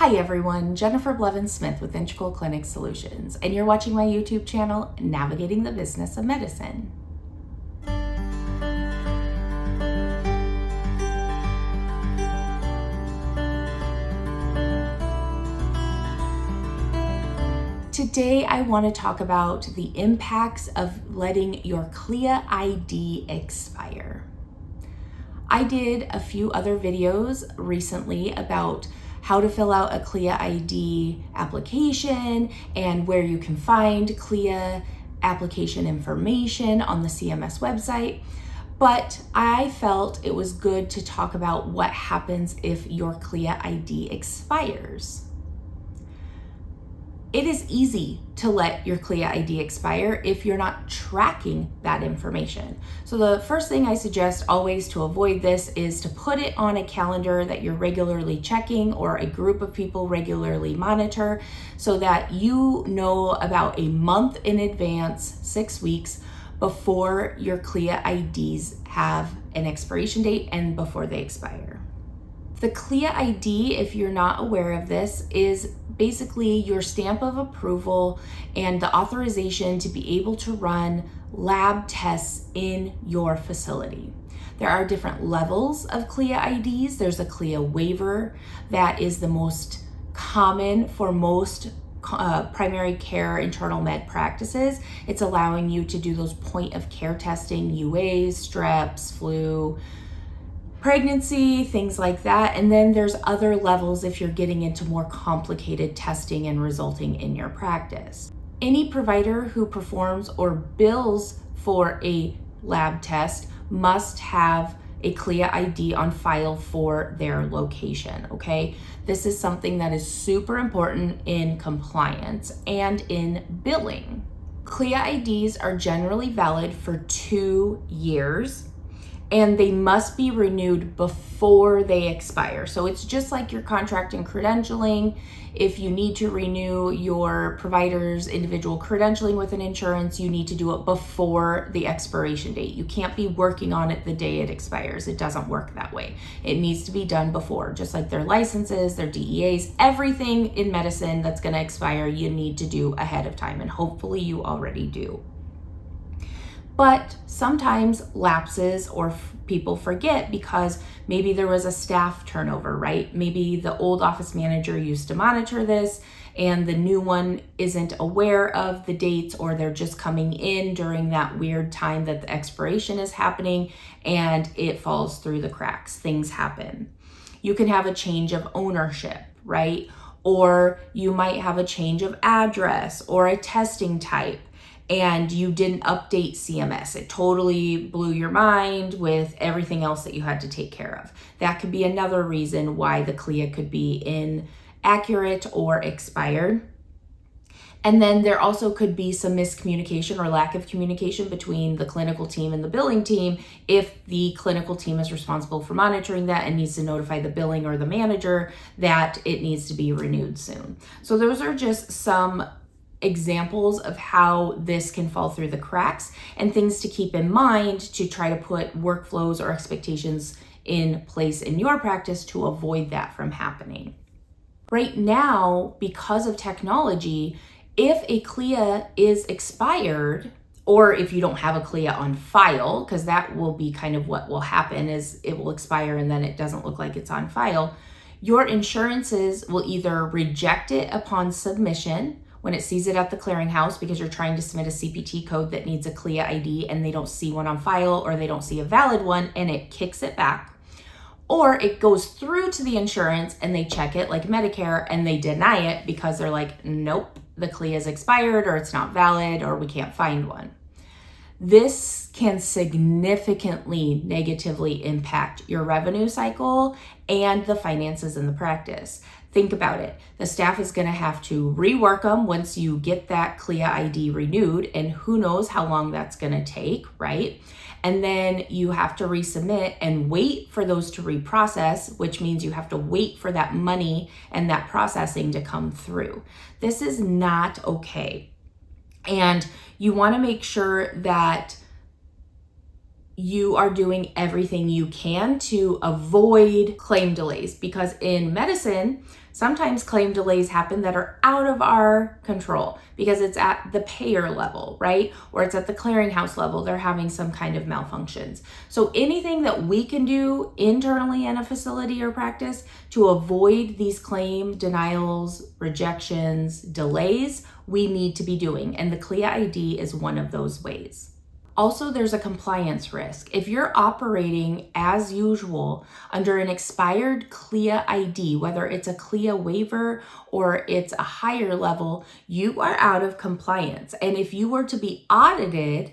Hi everyone, Jennifer Blevins-Smith with Integral Clinic Solutions, and you're watching my YouTube channel, Navigating the Business of Medicine. Today I want to talk about the impacts of letting your CLIA ID expire. I did a few other videos recently about how to fill out a CLIA ID application and where you can find CLIA application information on the CMS website. But I felt it was good to talk about what happens if your CLIA ID expires. It is easy to let your CLIA ID expire if you're not tracking that information. So the first thing I suggest always to avoid this is to put it on a calendar that you're regularly checking or a group of people regularly monitor so that you know about a month in advance, 6 weeks, before your CLIA IDs have an expiration date and before they expire. The CLIA ID, if you're not aware of this, is basically your stamp of approval and the authorization to be able to run lab tests in your facility. There are different levels of CLIA IDs. There's a CLIA waiver that is the most common for most primary care internal med practices. It's allowing you to do those point of care testing, UAs, streps, flu, pregnancy, things like that. And then there's other levels if you're getting into more complicated testing and resulting in your practice. Any provider who performs or bills for a lab test must have a CLIA ID on file for their location, okay? This is something that is super important in compliance and in billing. CLIA IDs are generally valid for 2 years, and they must be renewed before they expire. So it's just like your contract and credentialing. If you need to renew your provider's individual credentialing with an insurance, you need to do it before the expiration date. You can't be working on it the day it expires. It doesn't work that way. It needs to be done before, just like their licenses, their DEAs, everything in medicine that's gonna expire, you need to do ahead of time, and hopefully you already do. But sometimes lapses or people forget because maybe there was a staff turnover, right? Maybe the old office manager used to monitor this and the new one isn't aware of the dates, or they're just coming in during that weird time that the expiration is happening and it falls through the cracks. Things happen. You can have a change of ownership, right? Or you might have a change of address or a testing type, and you didn't update CMS. It totally blew your mind with everything else that you had to take care of. That could be another reason why the CLIA could be inaccurate or expired. And then there also could be some miscommunication or lack of communication between the clinical team and the billing team if the clinical team is responsible for monitoring that and needs to notify the billing or the manager that it needs to be renewed soon. So those are just some examples of how this can fall through the cracks and things to keep in mind to try to put workflows or expectations in place in your practice to avoid that from happening. Right now, because of technology, if a CLIA is expired, or if you don't have a CLIA on file, because that will be kind of what will happen, is it will expire and then it doesn't look like it's on file, your insurances will either reject it upon submission when it sees it at the clearinghouse because you're trying to submit a CPT code that needs a CLIA ID and they don't see one on file or they don't see a valid one and it kicks it back. Or it goes through to the insurance and they check it like Medicare and they deny it because they're like, nope, the CLIA is expired or it's not valid or we can't find one. This can significantly negatively impact your revenue cycle and the finances in the practice. Think about it. The staff is going to have to rework them once you get that CLIA ID renewed, and who knows how long that's going to take, right? And then you have to resubmit and wait for those to reprocess, which means you have to wait for that money and that processing to come through. This is not okay. And you want to make sure that you are doing everything you can to avoid claim delays, because in medicine, sometimes claim delays happen that are out of our control because it's at the payer level, right? Or it's at the clearinghouse level. They're having some kind of malfunctions. So anything that we can do internally in a facility or practice to avoid these claim denials, rejections, delays, we need to be doing. And the CLIA ID is one of those ways. Also, there's a compliance risk. If you're operating as usual under an expired CLIA ID, whether it's a CLIA waiver or it's a higher level, you are out of compliance. And if you were to be audited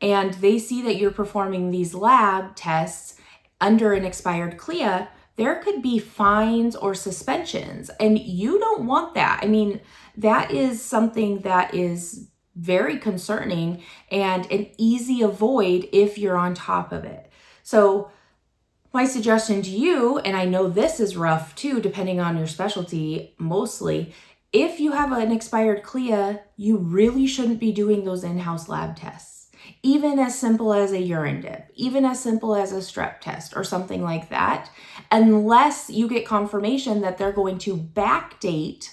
and they see that you're performing these lab tests under an expired CLIA, there could be fines or suspensions, and you don't want that. I mean, that is something that is very concerning and an easy avoid if you're on top of it. So my suggestion to you, and I know this is rough too, depending on your specialty mostly, if you have an expired CLIA, you really shouldn't be doing those in-house lab tests. Even as simple as a urine dip, even as simple as a strep test or something like that, unless you get confirmation that they're going to backdate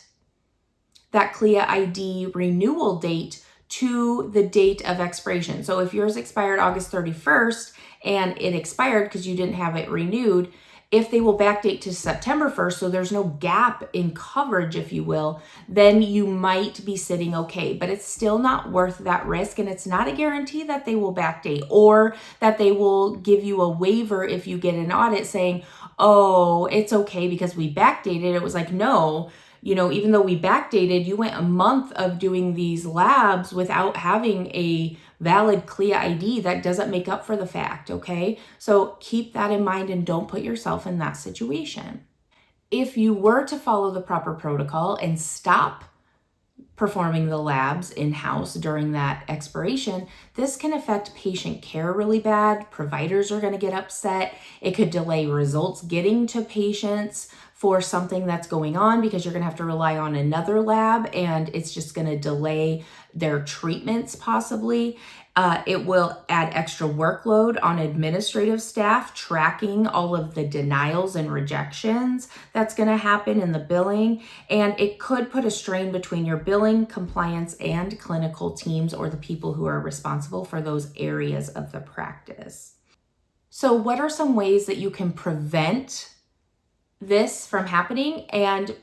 that CLIA ID renewal date to the date of expiration. So if yours expired August 31st and it expired because you didn't have it renewed, if they will backdate to September 1st, so there's no gap in coverage, if you will, then you might be sitting okay, but it's still not worth that risk. And it's not a guarantee that they will backdate or that they will give you a waiver if you get an audit saying, oh, it's okay because we backdated. It was like, no, you know, even though we backdated, you went a month of doing these labs without having a valid CLIA ID. That doesn't make up for the fact, okay? So keep that in mind and don't put yourself in that situation. If you were to follow the proper protocol and stop performing the labs in-house during that expiration, this can affect patient care really bad. Providers are going to get upset. It could delay results getting to patients for something that's going on because you're going to have to rely on another lab and it's just going to delay their treatments possibly. It will add extra workload on administrative staff tracking all of the denials and rejections that's going to happen in the billing. And it could put a strain between your billing, compliance, and clinical teams or the people who are responsible for those areas of the practice. So what are some ways that you can prevent this from happening and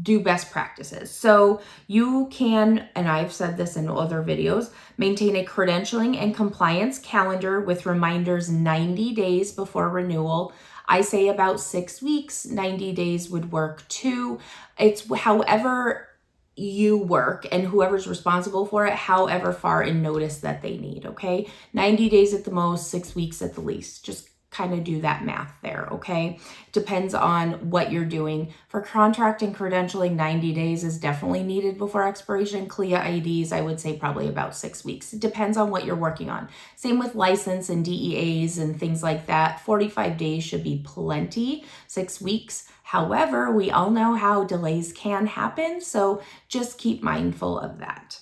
do best practices? So you can, and I've said this in other videos, maintain a credentialing and compliance calendar with reminders 90 days before renewal. I say about 6 weeks, 90 days would work too. It's however you work and whoever's responsible for it, however far in notice that they need, okay? 90 days at the most, 6 weeks at the least. Just kind of do that math there, okay? Depends on what you're doing. For contract and credentialing, 90 days is definitely needed before expiration. CLIA IDs, I would say probably about 6 weeks. It depends on what you're working on. Same with license and DEAs and things like that. 45 days should be plenty, 6 weeks. However, we all know how delays can happen, so just keep mindful of that.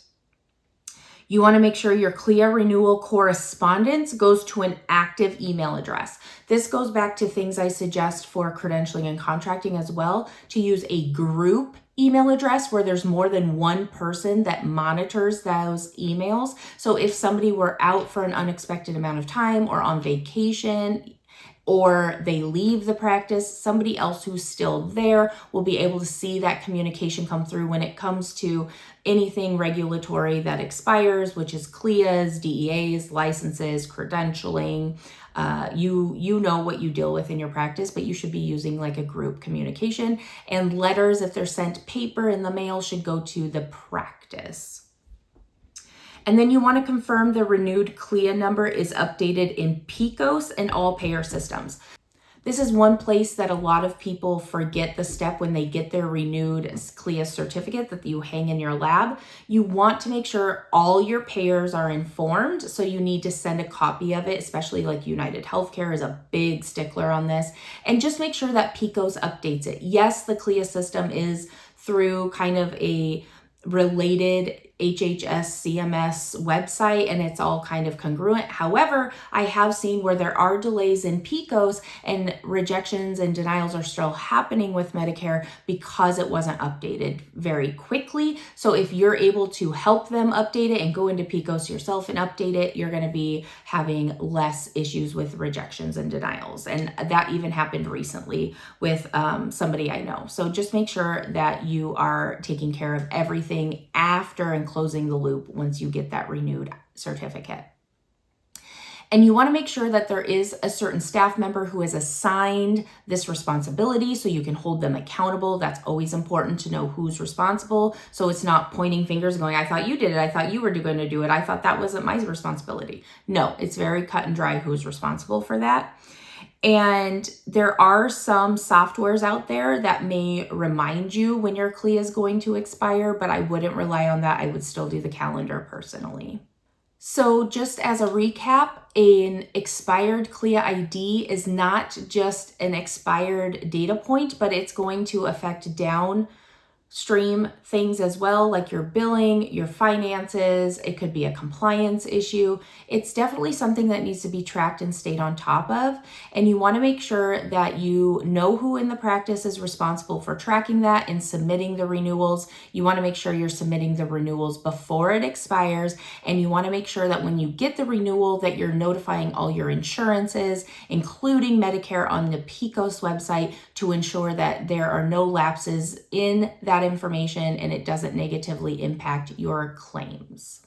You want to make sure your CLIA renewal correspondence goes to an active email address. This goes back to things I suggest for credentialing and contracting as well, to use a group email address where there's more than one person that monitors those emails. So if somebody were out for an unexpected amount of time or on vacation, or they leave the practice, somebody else who's still there will be able to see that communication come through when it comes to anything regulatory that expires, which is CLIAs, DEAs, licenses, credentialing. You know what you deal with in your practice, but you should be using like a group communication. And letters, if they're sent paper in the mail, should go to the practice. And then you want to confirm the renewed CLIA number is updated in PICOS and all payer systems. This is one place that a lot of people forget the step when they get their renewed CLIA certificate that you hang in your lab. You want to make sure all your payers are informed, so you need to send a copy of it, especially like United Healthcare is a big stickler on this. And just make sure that PICOS updates it. Yes, the CLIA system is through kind of a related HHS CMS website and it's all kind of congruent. However, I have seen where there are delays in PICOs and rejections and denials are still happening with Medicare because it wasn't updated very quickly. So if you're able to help them update it and go into PICOs yourself and update it, you're going to be having less issues with rejections and denials. And that even happened recently with somebody I know. So just make sure that you are taking care of everything after and closing the loop once you get that renewed certificate. And you want to make sure that there is a certain staff member who is assigned this responsibility so you can hold them accountable. That's always important to know who's responsible. So it's not pointing fingers and going, I thought you did it. I thought you were going to do it. I thought that wasn't my responsibility. No, it's very cut and dry who's responsible for that. And there are some softwares out there that may remind you when your CLIA is going to expire, but I wouldn't rely on that. I would still do the calendar personally. So just as a recap, an expired CLIA ID is not just an expired data point, but it's going to affect downstream things as well, like your billing, your finances. It could be a compliance issue. It's definitely something that needs to be tracked and stayed on top of. And you want to make sure that you know who in the practice is responsible for tracking that and submitting the renewals. You want to make sure you're submitting the renewals before it expires. And you want to make sure that when you get the renewal that you're notifying all your insurances, including Medicare, on the PICOS website to ensure that there are no lapses in that information and it doesn't negatively impact your claims.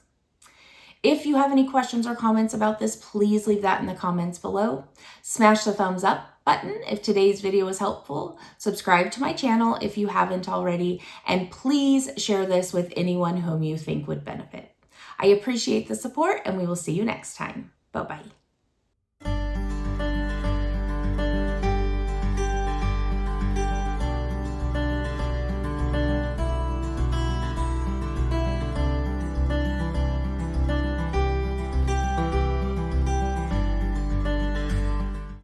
If you have any questions or comments about this, please leave that in the comments below. Smash the thumbs up button if today's video was helpful. Subscribe to my channel if you haven't already, and please share this with anyone whom you think would benefit. I appreciate the support and we will see you next time. Bye-bye.